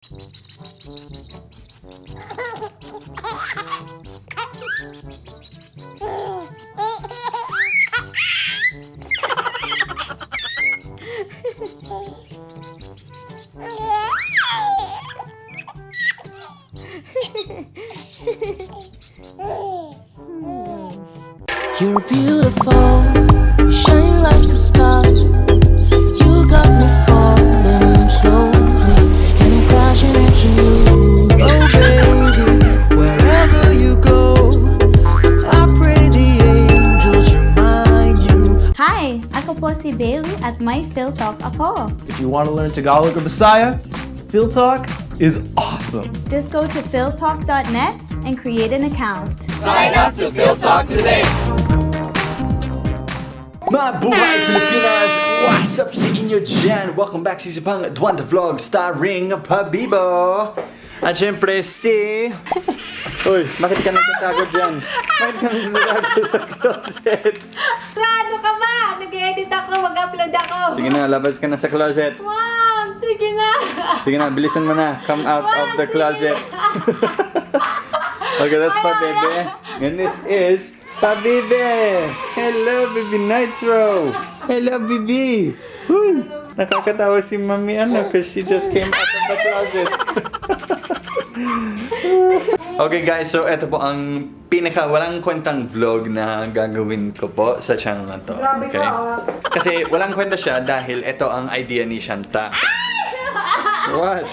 You're beautiful, shine like a star. You got me falling slowly, and I'm crashing into you. Oh baby, wherever you go, I pray the angels remind you. Hi! Ako po si Bailey at may Phil Talk ako. If you want to learn Tagalog or Bisaya, Phil Talk is awesome. Just go to philtalk.net and create an account. Sign up to Phil Talk today. Mabuhay Pilipinas! What's up sa inyo dyan? Welcome back sa isa pang Dwanda Vlog starring Pabibo! At syempre si... Uy, bakit ka nagtatago dyan? Bakit ka nagtatago sa closet? Ano ka ba? Nag-edit ako, mag-upload ako. Sige na, labas ka na sa closet. Wag! Sige na! Sige na, bilisan mo na. Come out of the closet. Okay, that's Pabibe. And this is Pabibe! Hello, Bibi Nitro! Hello, Bibi! Uy! Nakakatawa si Mami because she just came out of the closet. Okay guys, so ito po ang pinaka walang kwentang vlog na gagawin ko po sa channel na to. Okay? Kasi walang kwenta siya dahil ito ang idea ni Shanta. What?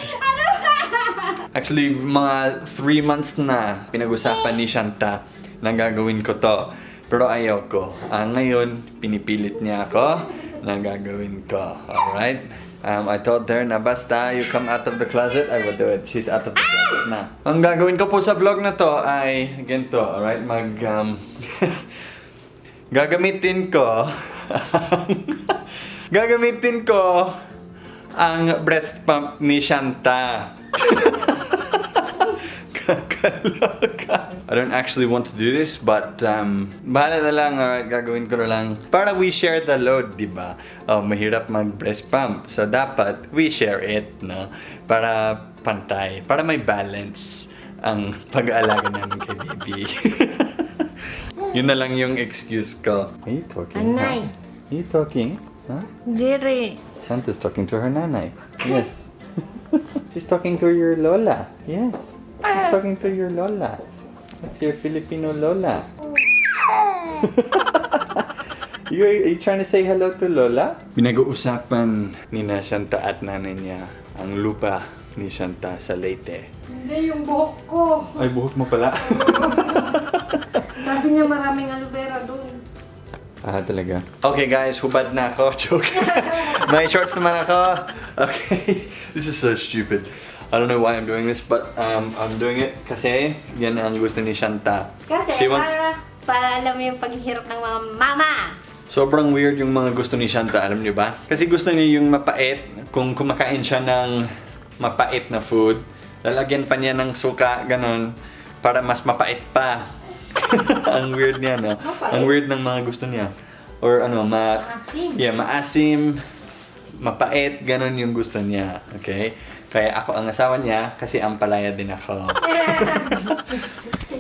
Actually, mga 3 months na pinag-usapan ni Shanta na gagawin ko to. Pero ayaw ko. Ngayon, pinipilit niya ako na gagawin ko. Alright? I told her na basta you come out of the closet, I will do it. She's out of the closet na. Ang gagawin ko po sa vlog na to ay ganito. Alright? Gagamitin ko gagamitin ko ang breast pump ni Shanta. I don't actually want to do this, but bahala na lang, gagawin ko na lang. Para we share the load, di ba? Mahirap mag-breast pump. So, dapat we share it, no? Para pantay. Para may balance ang pag-aalaga namin kay baby. Yun na lang yung excuse ko. Are you talking? Nanay. Huh? Are you talking? Huh? Jerry. Santa's talking to her nanay. Yes. She's talking to your lola. Yes. She's talking to your lola. That's your Filipino lola. Are you trying to say hello to lola? Pinag-uusapan ni na Shanta at nanay niya ang lupa ni Shanta sa Leyte. Hindi, yung buhok ko. Ay, buhok mo pala. Sabi niya maraming aloe vera doon. Talaga. Okay guys, hubad na ako. Joke. May shorts naman ako. Okay. This is so stupid. I don't know why I'm doing this, but I'm doing it kasi yan ang gusto ni Shanta. Kasi para alam mo yung paghihirap ng mga mama. Sobrang weird yung mga gusto ni Shanta, alam niyo ba? Kasi gusto niya yung mapait. Kung kumakain siya ng mapait na food, lalagyan pa niya ng suka, ganon, para mas mapait pa. Ang weird niya, no? Mapait? Ang weird ng mga gusto niya. Or ano, Maasim. Yeah, maasim, mapait, ganon yung gusto niya. Okay? Kaya ako ang asawa niya kasi ampalaya din ako.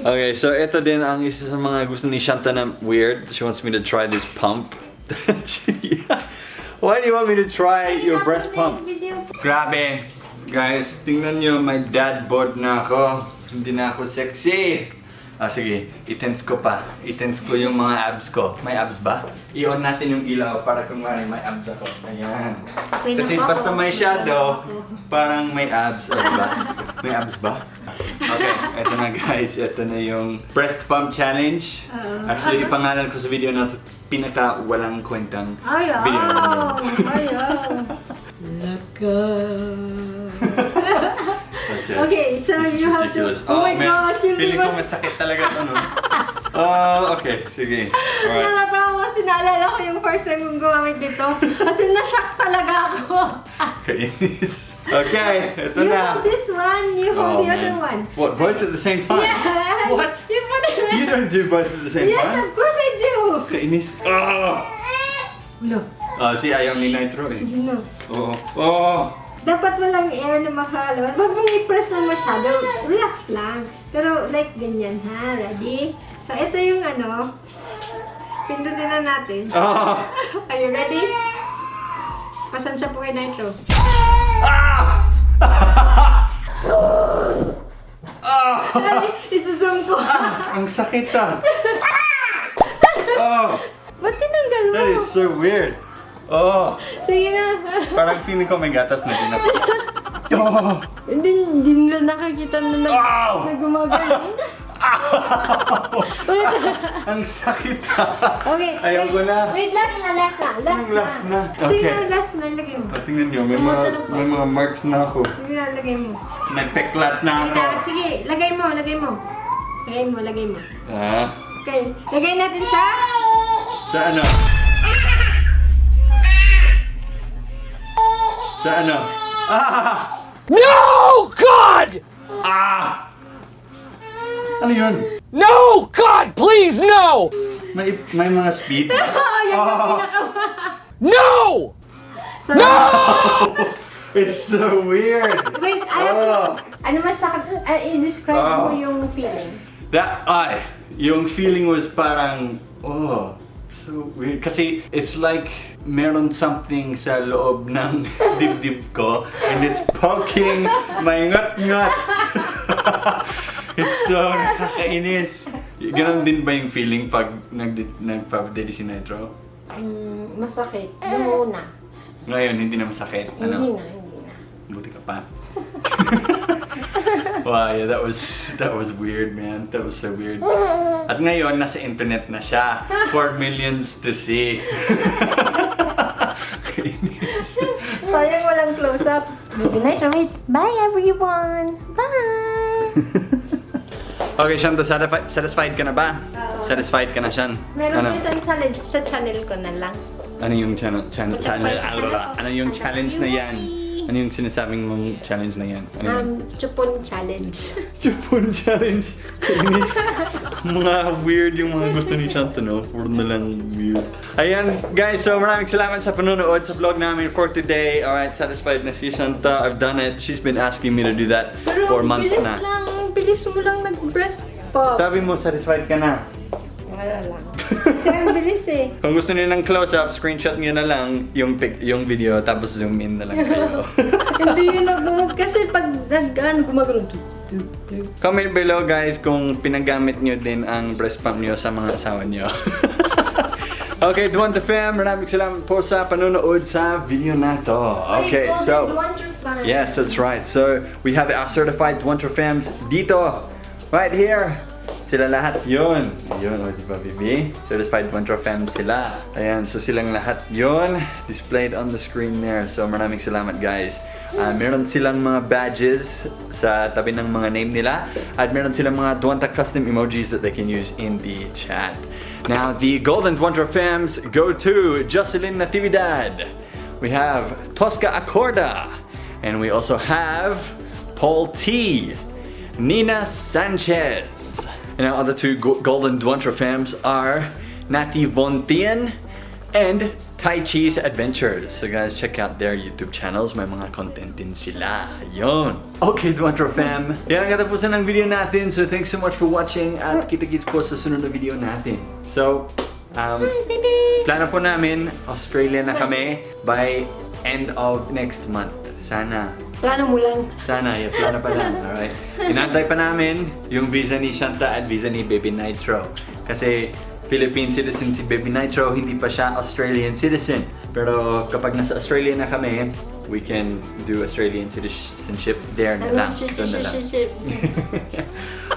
Okay, so ito din ang isa sa mga gusto ni Shanta na weird. She wants me to try this pump. Why do you want me to try your breast pump? Grabe! Guys, tingnan nyo, may dad bod na ako. Hindi na ako sexy. Sige, i-tense ko pa. I-tense ko yung mga abs ko. May abs ba? I-on natin yung ilaw para kung may abs ako. Ayan. Kasi basta may shadow, parang may abs. Diba? May abs ba? Okay, eto na guys. Eto na yung breast pump challenge. Actually, ipangalan ko sa video na ito, pinaka walang kwentang video na yun. Okay, so This is you have ridiculous. to... Oh my gosh, you feeling ko masakit talaga ito, no? Okay, sige. Alright. Nalatawa kasi naalala ko yung first time kong gumamit dito. Kasi na-shock talaga ako. Kainis. Okay, ito You na. hold this one, you hold the other one. What, both at the same time? Yeah. What? You put it You don't do both at the same Yes, time? of course I do. Kainis. No. Si ayaw ni Nitro eh. Sige, no. Oo. dapat walang air na makalabas. Huwag mong i-press na masyado. Relax lang. Pero like ganyan ha. Ready? So, ito yung ano. Pindutin na natin. Oh. Are you ready? Pasensya po kay Nitro. Sorry, isuzoom ko. Ang sakit ah. Oh, Ba't tinanggal mo? that is so weird. Oh, Sige na. parang feeling ko may gatas na din ako. Oh, Hindi nila nakakita na Ow! nagumagano. Ulit. ang sakit ah. Okay. Ayaw ko na. Wait, last na. Yung last na. Sige Okay. na, last na. Lagay mo. Tingnan nyo, may mga marks na ako. Sige na, lagay mo. Nagpeklat na ako. Sige, lagay mo. Lagay mo. Ah, Okay, lagay natin sa... sa ano? Sa ano? Ah! No, God! Ah! Ano yun? No, God, please, no! May mga speed? No! Sorry. It's so weird. Wait, ayaw ko. Ano masakit? I-describe mo yung feeling. Yung feeling was parang, so weird. Kasi it's like meron something sa loob ng dibdib ko and it's poking my ngat-ngat. It's so nakakainis. Ganon din ba yung feeling pag nagpa-daddy si Nitro? Masakit. Yung una. Ngayon, hindi na masakit. Hindi Ano? na. Buti ka pa. Wow, yeah, that was weird, man. That was so weird. At ngayon, nasa internet na siya for millions to see. Sayang walang close-up. Good night, wait. Bye, everyone. Bye. Okay, Shanta, satisfied ka na ba? Satisfied ka na, Shan? Meron po isang challenge sa channel ko na lang. Ano yung channel? Punta po sa channel ko. Ano yung challenge na yan? Ano yung sinasabing mong challenge na yan? Ano yan? Chupon challenge. Chupon challenge. Mga weird yung mga gusto ni Shanta, no? Puro na lang weird. Ayan, guys. So, maraming salamat sa panonood sa vlog namin for today. Alright, satisfied na si Shanta. I've done it. She's been asking me to do that for months bilis na. bilis mo lang mag-breast pop. Sabi mo, satisfied ka na. Wala lang. Kasi ang bilis eh. Kung gusto niyo ng close-up, screenshot niyo na lang yung video tapos zoom in na lang kayo. Hindi yun nag kasi pag gumagano. Comment below guys kung pinagamit niyo din ang breast pump niyo sa mga asawa niyo. Okay, Duwanta Fam, maraming salamat po sa panonood sa video na to. Okay, so yes, that's right. So we have our certified Duwanta Fams dito, right here. Sila lahat yun. Yun, o diba, Bibi? Certified Duwanta Fam sila. Ayan, so silang lahat yun. Displayed on the screen there. So maraming salamat guys. Meron silang mga badges sa tabi ng mga name nila. At meron silang mga Duwanta custom emojis that they can use in the chat. Now, the Golden Duwanta Fams go to Jocelyn Natividad. We have Tosca Acorda. And we also have Paul T. Nina Sanchez. And our other two Golden Duwanta Fams are Nati Vontian and Tai Chi's Adventures. So guys, check out their YouTube channels. May mga content din sila. Ayun. Okay, Duwanta Fam. Yan ang katapusan ng video natin. So thanks so much for watching. At kita-kits po sa sunod na video natin. So, plano po namin, Australia na kami by end of next month. Sana. Plano mo lang. Sana, yung plano pa lang. Alright. Inantay pa namin yung visa ni Shanta at visa ni Baby Nitro. Kasi Philippine citizen si Baby Nitro, hindi pa siya Australian citizen. Pero kapag nasa Australia na kami, we can do Australian citizenship there na lang. Doon na lang.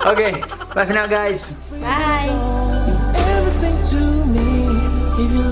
Okay, bye for now guys. Bye. Everything to me. If you